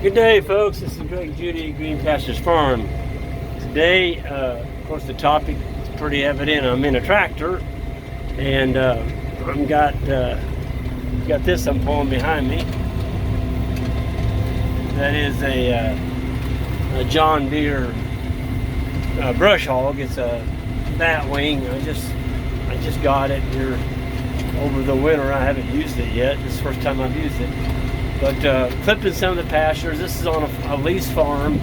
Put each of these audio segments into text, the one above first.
Good day, folks. This is Greg Judy, Green Pastures Farm. Today, of course, the topic is pretty evident. I'm in a tractor, and I've got this I'm pulling behind me. That is a John Deere brushog. It's a batwing. I just got it here over the winter. I haven't used it yet. This is the first time I've used it. But clipping some of the pastures. This is on a lease farm.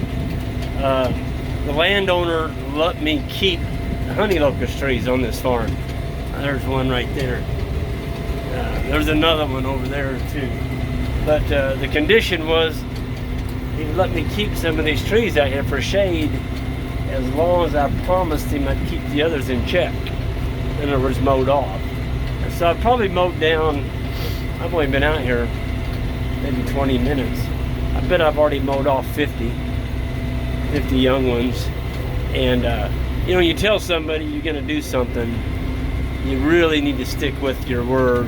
The landowner let me keep honey locust trees on this farm. There's one right there. There's another one over there too. But the condition was he let me keep some of these trees out here for shade as long as I promised him I'd keep the others in check. In other words, mowed off. And so I've probably mowed down, I've only been out here maybe 20 minutes. I bet I've already mowed off 50 young ones. And you know, you tell somebody you're going to do something, you really need to stick with your word,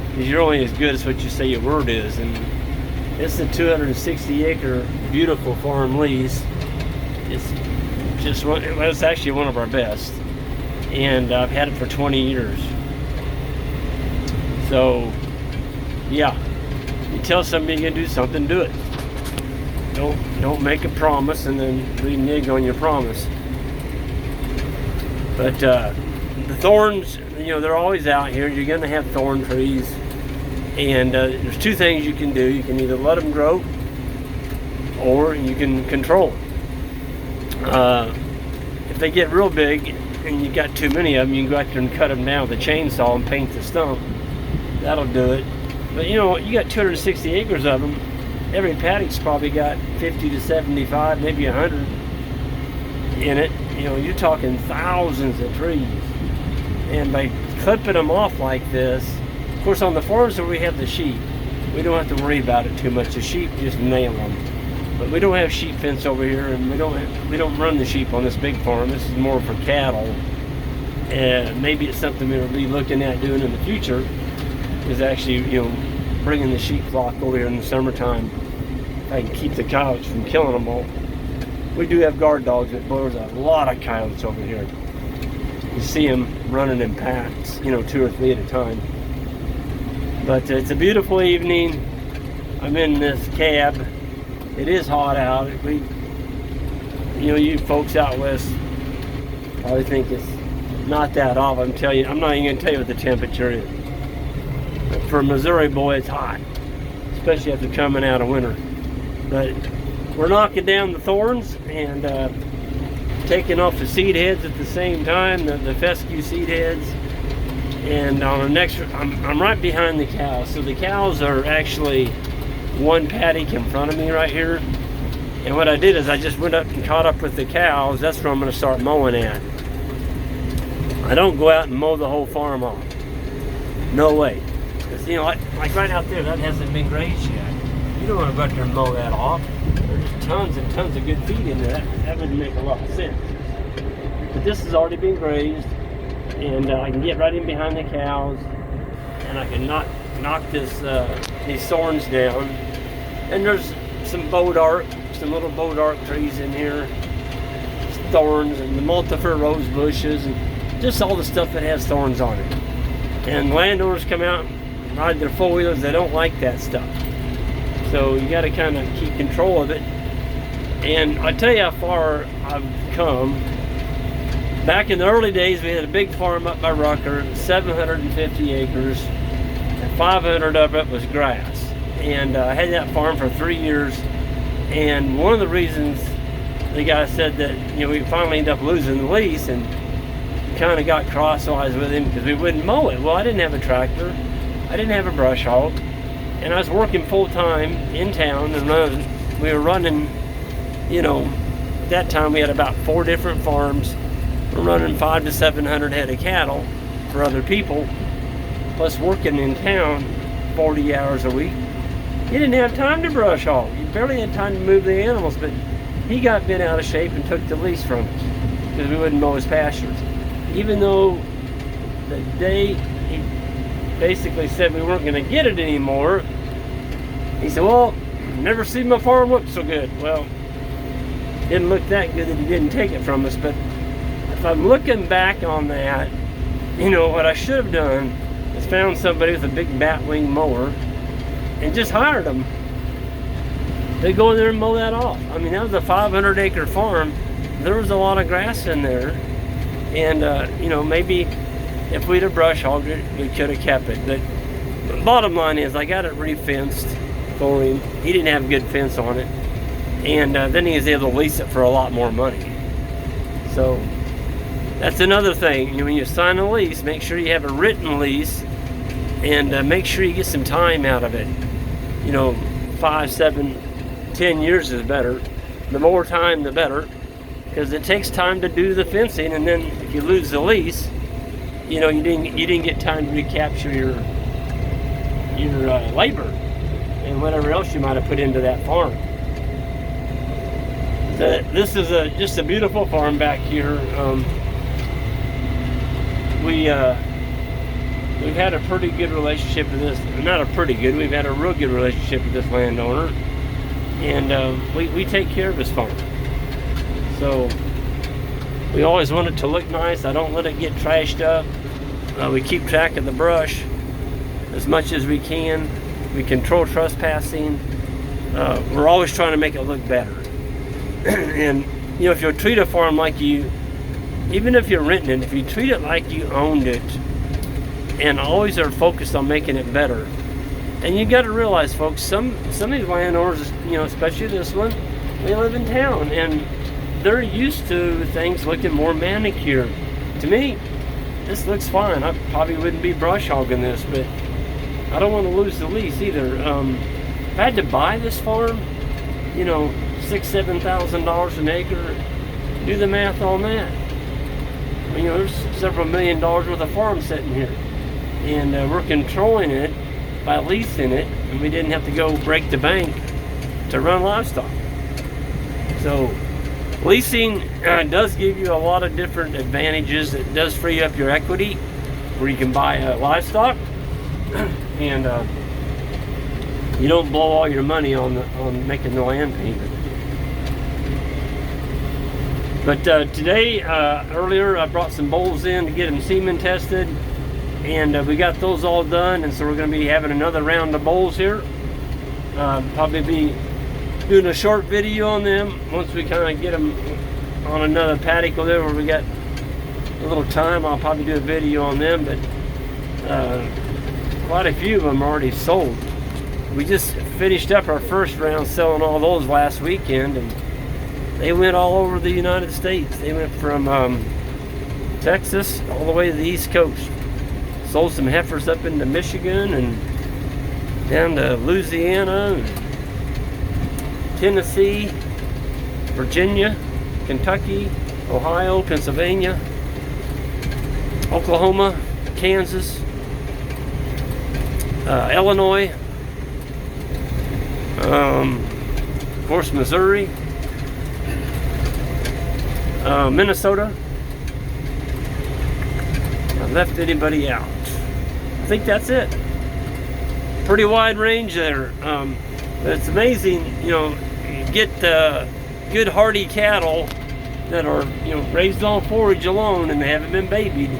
because you're only as good as what you say your word is. And it's a 260-acre beautiful farm lease. It's just one, it's actually one of our best, and I've had it for 20 years. So yeah, you tell somebody you're gonna do something, do it. Don't make a promise and then renege on your promise. But the thorns, you know, they're always out here. You're gonna have thorn trees, and there's two things you can do. You can either let them grow, or you can control them. If they get real big and you got too many of them, you can go out there and cut them down with a chainsaw and paint the stump. That'll do it. But you know, you got 260 acres of them. Every paddock's probably got 50 to 75, maybe 100 in it. You know, you're talking thousands of trees. And by clipping them off like this, of course, on the farms where we have the sheep, we don't have to worry about it too much. The sheep just nail them. But we don't have sheep fence over here, and we don't run the sheep on this big farm. This is more for cattle. And maybe it's something we'll be looking at doing in the future, is actually, you know, bringing the sheep flock over here in the summertime. I can keep the coyotes from killing them all. We do have guard dogs, but there's a lot of coyotes over here. You see them running in packs, you know, 2 or 3 at a time. But it's a beautiful evening. I'm in this cab. It is hot out. You know, you folks out west probably think it's not that hot. I'm not even going to tell you what the temperature is. But for a Missouri boy, it's hot, especially after coming out of winter. But we're knocking down the thorns and taking off the seed heads at the same time, the fescue seed heads. And on the next, I'm right behind the cows. So the cows are actually one paddock in front of me right here. And what I did is I just went up and caught up with the cows. That's where I'm going to start mowing at. I don't go out and mow the whole farm off. No way. Because, you know, like right out there, that hasn't been grazed yet. You don't want to go out there and mow that off. There's tons and tons of good feed in there. That wouldn't make a lot of sense. But this has already been grazed, and I can get right in behind the cows, and I can knock these thorns down. And there's some some little bodark trees in here, thorns, and the multifer rose bushes, and just all the stuff that has thorns on it. And landowners come out and ride their four-wheelers. They don't like that stuff. So you got to kind of keep control of it. And I tell you how far I've come. Back in the early days, we had a big farm up by Rucker, 750 acres, and 500 of it was grass. And I had that farm for 3 years. And one of the reasons the guy said that, you know, we finally ended up losing the lease, and kind of got crosswise with him because we wouldn't mow it. Well, I didn't have a tractor, I didn't have a brush hog, and I was working full-time in town, and we were running, you know, at that time we had about 4 different farms. We're running 500 to 700 head of cattle for other people, plus working in town 40 hours a week. You didn't have time to brush hog. You barely had time to move the animals. But he got bent out of shape and took the lease from us because we wouldn't mow his pastures. Even though the day he basically said we weren't going to get it anymore, he said, well, never seen my farm look so good. Well, didn't look that good that he didn't take it from us, but if I'm looking back on that, you know, what I should have done is found somebody with a big batwing mower and just hired them. They go in there and mow that off. I mean, that was a 500-acre farm. There was a lot of grass in there, and you know, maybe if we'd have brush hogged it, we could have kept it. But the bottom line is, I got it re-fenced for him. He didn't have a good fence on it, and then he was able to lease it for a lot more money. So that's another thing. You know, when you sign a lease, make sure you have a written lease, and make sure you get some time out of it. You know, 5, 7, 10 years is better. The more time, the better, because it takes time to do the fencing, and then if you lose the lease, you know, you didn't get time to recapture your labor and whatever else you might have put into that farm. This is just a beautiful farm back here. We've had a pretty good relationship with this. Not a pretty good. We've had a real good relationship with this landowner, and we take care of his farm. So we always want it to look nice. I don't let it get trashed up. We keep track of the brush as much as we can. We control trespassing. We're always trying to make it look better. And you know, if you treat a farm like you, even if you're renting it, if you treat it like you owned it, and always are focused on making it better. And you got to realize, folks, some of these landowners, you know, especially this one, they live in town and they're used to things looking more manicured. To me, this looks fine. I probably wouldn't be brush hogging this, but I don't want to lose the lease either. If I had to buy this farm, you know, $6,000–7,000 an acre, do the math on that. You know, there's several $1 million worth of farm sitting here, and we're controlling it by leasing it, and we didn't have to go break the bank to run livestock. So leasing does give you a lot of different advantages. It does free up your equity, where you can buy livestock, and you don't blow all your money on making the land payment. But today, earlier, I brought some bulls in to get them semen tested, and we got those all done, and so we're going to be having another round of bulls here. Probably be doing a short video on them once we kind of get them on another paddock over there where we got a little time. I'll probably do a video on them, but quite a few of them are already sold. We just finished up our first round selling all those last weekend, and they went all over the United States. They went from Texas all the way to the East Coast. Sold some heifers up into Michigan and down to Louisiana, and Tennessee, Virginia, Kentucky, Ohio, Pennsylvania, Oklahoma, Kansas, Illinois, of course Missouri, Minnesota. I left anybody out. I think that's it. Pretty wide range there. But it's amazing, you know, you get good hardy cattle that are, you know, raised on forage alone and they haven't been babied.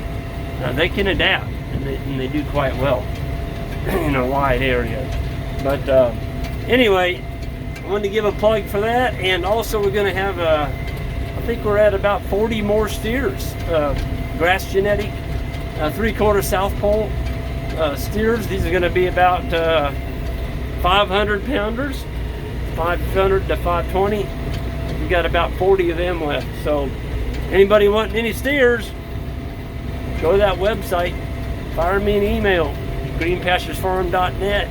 They can adapt, and they do quite well in a wide area. But anyway, I wanted to give a plug for that, and also we're going to have I think we're at about 40 more steers, grass genetic, 3/4 South Pole steers. These are going to be about 500 pounders, 500 to 520. We got about 40 of them left. So anybody wanting any steers, go to that website, fire me an email, greenpasturesfarm.net,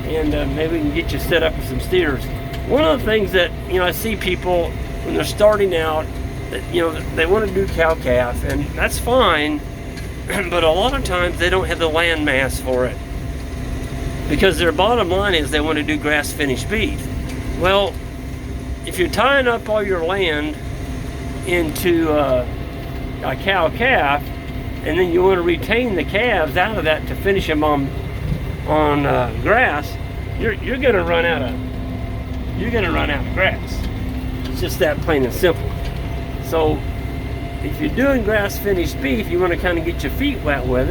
and maybe we can get you set up with some steers. One of the things that, you know, I see people when they're starting out, that, you know, they want to do cow-calf, and that's fine, but a lot of times they don't have the land mass for it, because their bottom line is they want to do grass-finished beef. Well, if you're tying up all your land into a cow-calf, and then you want to retain the calves out of that to finish them on grass, you're going to run out of you're going to run out of grass. It's just that plain and simple. So if you're doing grass finished beef, you want to kind of get your feet wet with it.